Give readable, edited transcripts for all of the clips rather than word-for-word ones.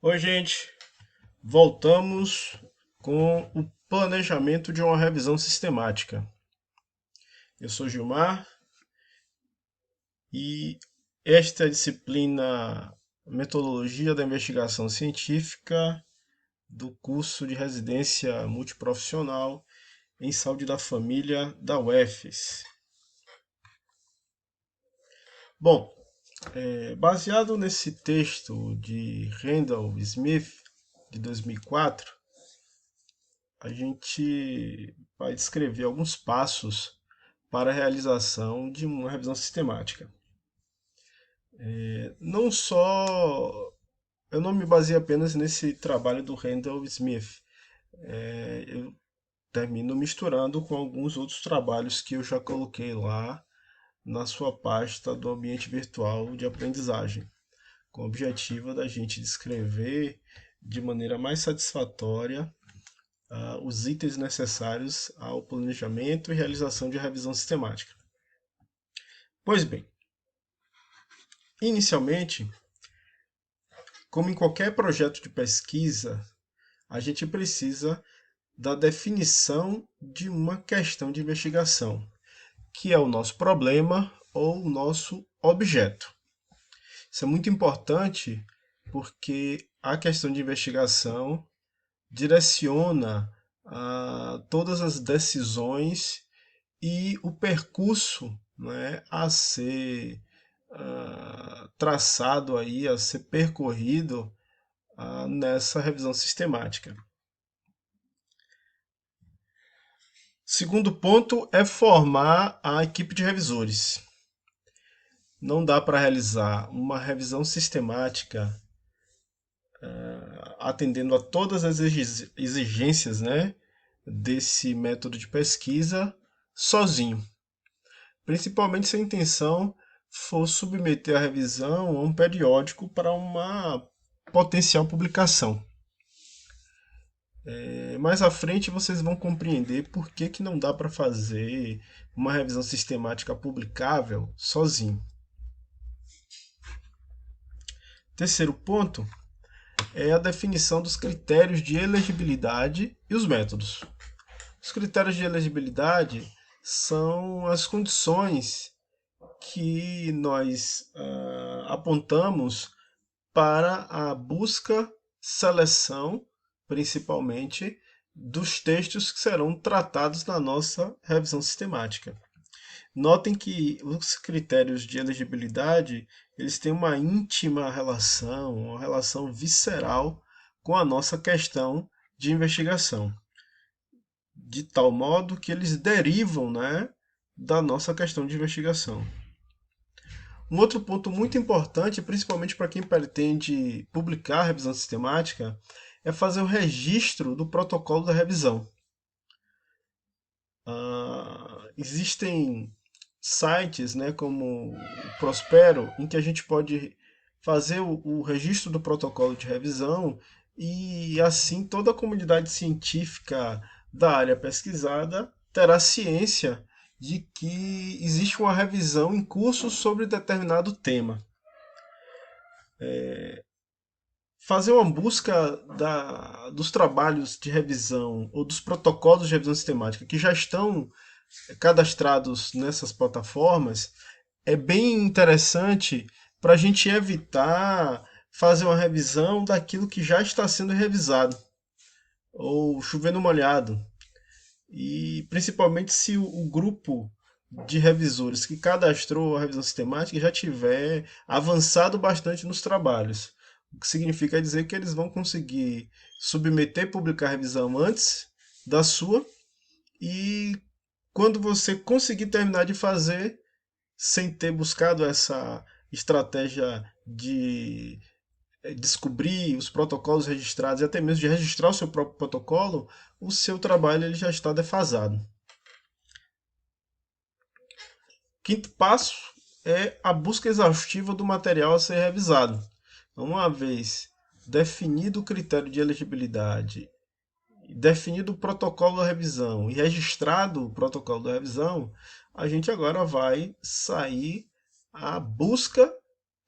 Oi, gente. Voltamos com o planejamento de uma revisão sistemática. Eu sou Gilmar e esta é a disciplina Metodologia da Investigação Científica do curso de residência multiprofissional em saúde da família da UFES. Bom, baseado nesse texto de Randall Smith, de 2004, a gente vai descrever alguns passos para a realização de uma revisão sistemática. Não só, eu não me baseei apenas nesse trabalho do Randall Smith, eu termino misturando com alguns outros trabalhos que eu já coloquei lá na sua pasta do ambiente virtual de aprendizagem, com o objetivo da gente descrever de maneira mais satisfatória os itens necessários ao planejamento e realização de revisão sistemática. Pois bem, inicialmente, como em qualquer projeto de pesquisa, a gente precisa da definição de uma questão de investigação, que é o nosso problema ou o nosso objeto. Isso é muito importante porque a questão de investigação direciona todas as decisões e o percurso, né, a ser traçado aí, a ser percorrido nessa revisão sistemática. Segundo ponto é formar a equipe de revisores. Não dá para realizar uma revisão sistemática atendendo a todas as exigências, né, desse método de pesquisa sozinho. Principalmente se a intenção for submeter a revisão a um periódico para uma potencial publicação. Mais à frente vocês vão compreender por que não dá para fazer uma revisão sistemática publicável sozinho. Terceiro ponto é a definição dos critérios de elegibilidade e os métodos. Os critérios de elegibilidade são as condições que nós apontamos para a busca, seleção, principalmente, dos textos que serão tratados na nossa revisão sistemática. Notem que os critérios de elegibilidade eles têm uma íntima relação, uma relação visceral com a nossa questão de investigação, de tal modo que eles derivam, né, da nossa questão de investigação. Um outro ponto muito importante, principalmente para quem pretende publicar a revisão sistemática, é fazer o registro do protocolo da revisão. Existem sites, né, como o Prospero, em que a gente pode fazer o registro do protocolo de revisão e assim toda a comunidade científica da área pesquisada terá ciência de que existe uma revisão em curso sobre determinado tema. Fazer uma busca dos trabalhos de revisão ou dos protocolos de revisão sistemática que já estão cadastrados nessas plataformas é bem interessante para a gente evitar fazer uma revisão daquilo que já está sendo revisado ou chovendo molhado. E principalmente se o grupo de revisores que cadastrou a revisão sistemática já tiver avançado bastante nos trabalhos. O que significa dizer que eles vão conseguir submeter e publicar a revisão antes da sua, e quando você conseguir terminar de fazer, sem ter buscado essa estratégia de descobrir os protocolos registrados e até mesmo de registrar o seu próprio protocolo, o seu trabalho ele já está defasado. Quinto passo é a busca exaustiva do material a ser revisado. Uma vez definido o critério de elegibilidade, definido o protocolo da revisão e registrado o protocolo da revisão, a gente agora vai sair à busca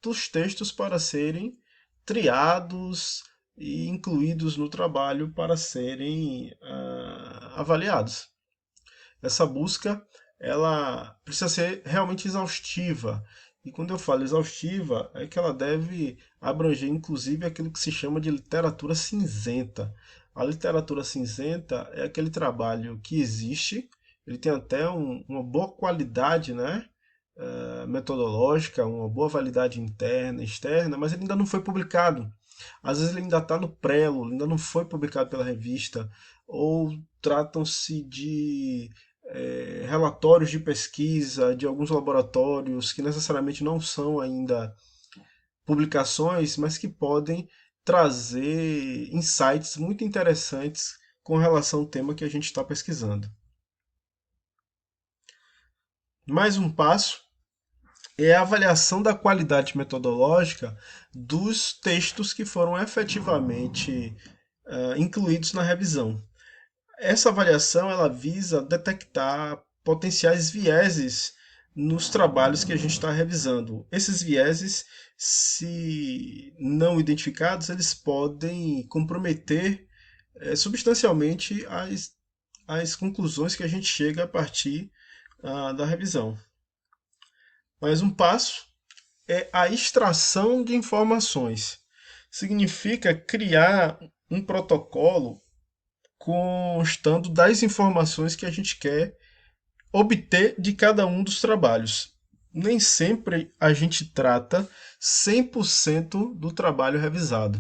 dos textos para serem triados, e incluídos no trabalho para serem avaliados. Essa busca ela precisa ser realmente exaustiva. E quando eu falo exaustiva, é que ela deve abranger inclusive aquilo que se chama de literatura cinzenta. A literatura cinzenta é aquele trabalho que existe, ele tem até uma boa qualidade, né, metodológica, uma boa validade interna, externa, mas ele ainda não foi publicado. Às vezes ele ainda está no prelo, ainda não foi publicado pela revista, ou tratam-se de relatórios de pesquisa de alguns laboratórios que necessariamente não são ainda publicações, mas que podem trazer insights muito interessantes com relação ao tema que a gente está pesquisando. Mais um passo é a avaliação da qualidade metodológica dos textos que foram efetivamente incluídos na revisão. Essa avaliação ela visa detectar potenciais vieses nos trabalhos que a gente está revisando. Esses vieses, se não identificados, eles podem comprometer substancialmente as conclusões que a gente chega a partir da revisão. Mais um passo é a extração de informações. Significa criar um protocolo constando das informações que a gente quer obter de cada um dos trabalhos. Nem sempre a gente trata 100% do trabalho revisado.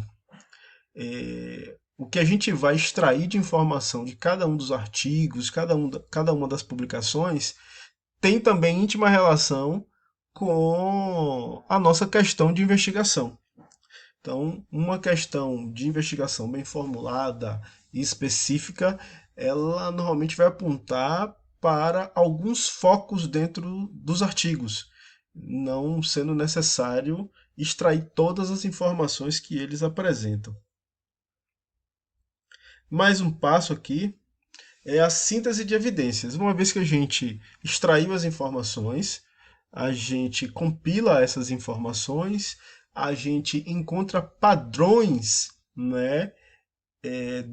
O que a gente vai extrair de informação de cada um dos artigos, cada uma das publicações, tem também íntima relação com a nossa questão de investigação. Então, uma questão de investigação bem formulada e específica, ela normalmente vai apontar para alguns focos dentro dos artigos, não sendo necessário extrair todas as informações que eles apresentam. Mais um passo aqui é a síntese de evidências. Uma vez que a gente extraiu as informações, a gente compila essas informações, a gente encontra padrões, né,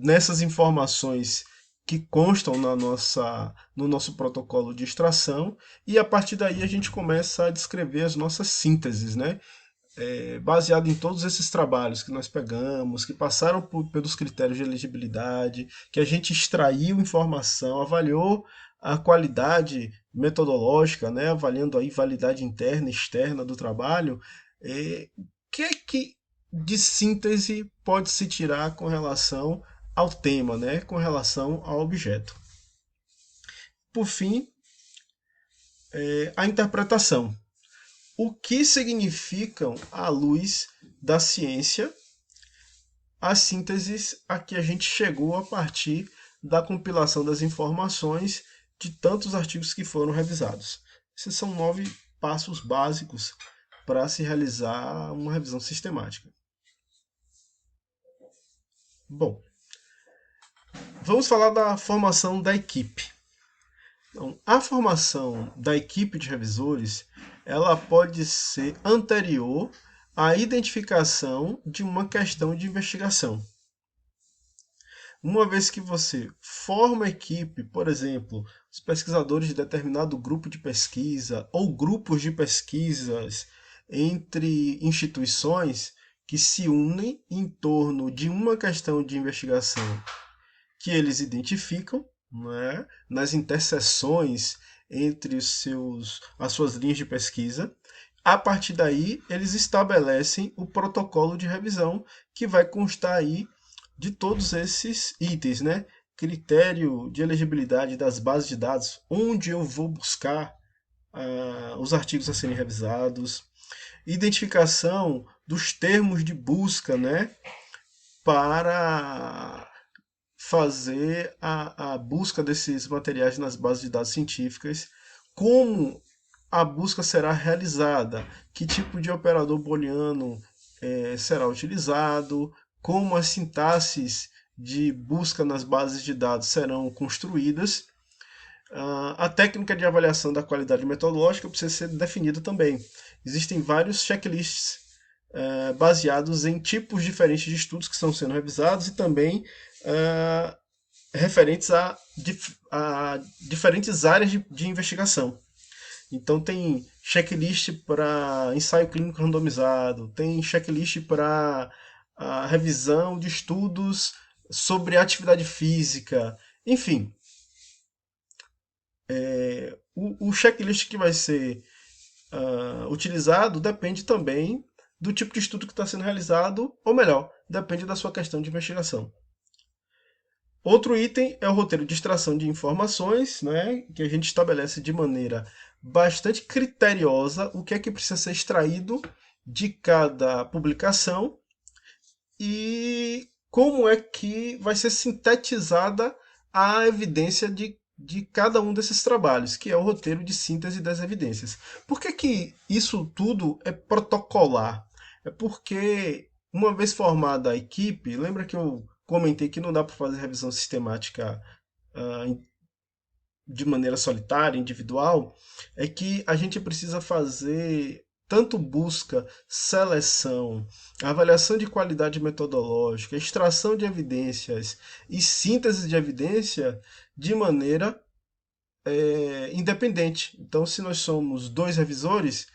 nessas informações que constam no nosso protocolo de extração, e a partir daí a gente começa a descrever as nossas sínteses, né? Baseado em todos esses trabalhos que nós pegamos, que passaram pelos critérios de elegibilidade, que a gente extraiu informação, avaliou a qualidade metodológica, né, avaliando aí validade interna e externa do trabalho, o que é que de síntese pode se tirar com relação ao tema, né, com relação ao objeto. Por fim, a interpretação. O que significam, à luz da ciência, as sínteses a que a gente chegou a partir da compilação das informações de tantos artigos que foram revisados. Esses são 9 passos básicos para se realizar uma revisão sistemática. Bom, vamos falar da formação da equipe. Então, a formação da equipe de revisores ela pode ser anterior à identificação de uma questão de investigação. Uma vez que você forma a equipe, por exemplo, os pesquisadores de determinado grupo de pesquisa ou grupos de pesquisas entre instituições que se unem em torno de uma questão de investigação que eles identificam, né, nas interseções entre as suas linhas de pesquisa. A partir daí, eles estabelecem o protocolo de revisão, que vai constar aí de todos esses itens, né? Critério de elegibilidade das bases de dados, onde eu vou buscar os artigos a serem revisados, identificação dos termos de busca, né? Para fazer a busca desses materiais nas bases de dados científicas, como a busca será realizada, que tipo de operador booleano será utilizado, como as sintaxes de busca nas bases de dados serão construídas. A técnica de avaliação da qualidade metodológica precisa ser definida também. Existem vários checklists baseados em tipos diferentes de estudos que estão sendo revisados e também referentes a diferentes áreas de investigação. Então tem checklist para ensaio clínico randomizado, tem checklist para a revisão de estudos sobre atividade física, enfim, o checklist que vai ser utilizado depende também do tipo de estudo que está sendo realizado, ou melhor, depende da sua questão de investigação. Outro item é o roteiro de extração de informações, né, que a gente estabelece de maneira bastante criteriosa o que é que precisa ser extraído de cada publicação e como é que vai ser sintetizada a evidência de cada um desses trabalhos, que é o roteiro de síntese das evidências. Por que, que isso tudo é protocolar? É porque, uma vez formada a equipe, lembra que eu comentei que não dá para fazer revisão sistemática de maneira solitária, individual, é que a gente precisa fazer tanto busca, seleção, avaliação de qualidade metodológica, extração de evidências e síntese de evidência de maneira independente. Então, se nós somos dois revisores,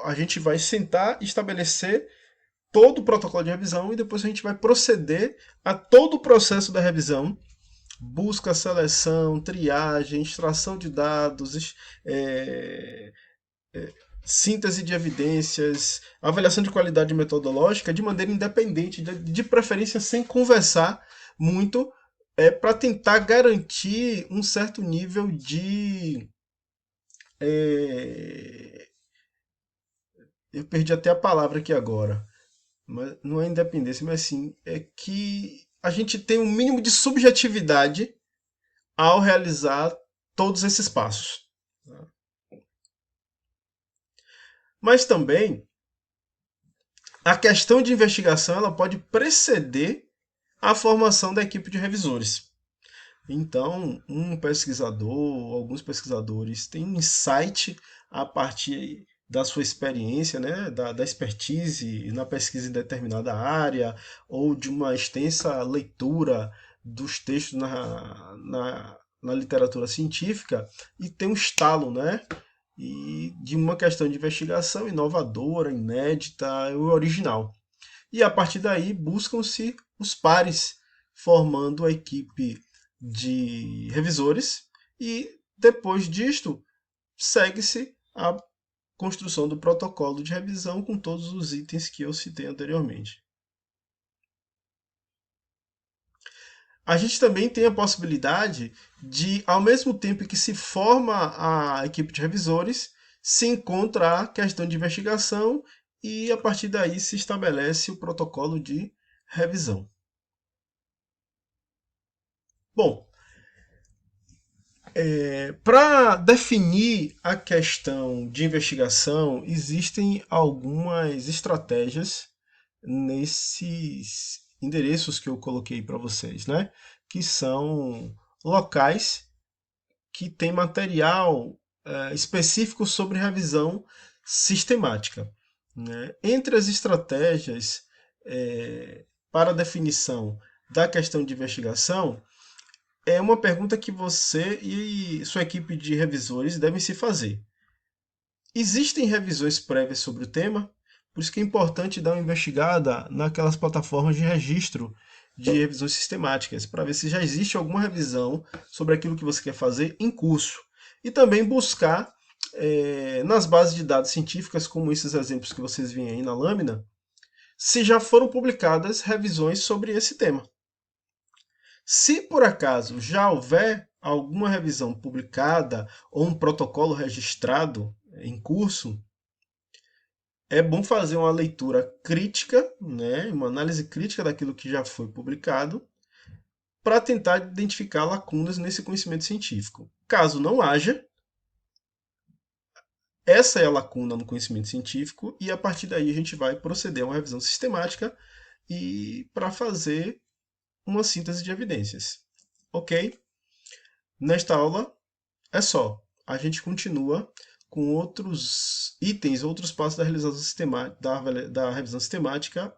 a gente vai sentar e estabelecer todo o protocolo de revisão e depois a gente vai proceder a todo o processo da revisão, busca, seleção, triagem, extração de dados, síntese de evidências, avaliação de qualidade metodológica de maneira independente, de preferência sem conversar muito, para tentar garantir um certo nível de. Eu perdi até a palavra aqui agora, mas não é independência, mas sim é que a gente tem um mínimo de subjetividade ao realizar todos esses passos. Mas também a questão de investigação ela pode preceder a formação da equipe de revisores. Então, um pesquisador, alguns pesquisadores têm um insight a partir da sua experiência, né, da expertise na pesquisa em determinada área, ou de uma extensa leitura dos textos na literatura científica, e tem um estalo, né, e de uma questão de investigação inovadora, inédita e original. E a partir daí buscam-se os pares, formando a equipe de revisores, e depois disto segue-se a construção do protocolo de revisão com todos os itens que eu citei anteriormente. A gente também tem a possibilidade de, ao mesmo tempo que se forma a equipe de revisores, se encontra a questão de investigação e a partir daí se estabelece o protocolo de revisão. Bom, para definir a questão de investigação, existem algumas estratégias nesses endereços que eu coloquei para vocês, né? Que são locais que têm material específico sobre revisão sistemática. Né? Entre as estratégias para a definição da questão de investigação, é uma pergunta que você e sua equipe de revisores devem se fazer. Existem revisões prévias sobre o tema? Por isso que é importante dar uma investigada naquelas plataformas de registro de revisões sistemáticas, para ver se já existe alguma revisão sobre aquilo que você quer fazer em curso. E também buscar nas bases de dados científicas, como esses exemplos que vocês veem aí na lâmina, se já foram publicadas revisões sobre esse tema. Se por acaso já houver alguma revisão publicada ou um protocolo registrado em curso, é bom fazer uma leitura crítica, né, uma análise crítica daquilo que já foi publicado, para tentar identificar lacunas nesse conhecimento científico. Caso não haja, essa é a lacuna no conhecimento científico e a partir daí a gente vai proceder a uma revisão sistemática e para fazer uma síntese de evidências. Ok? Nesta aula é só. A gente continua com outros itens, outros passos da realização sistemática, da revisão sistemática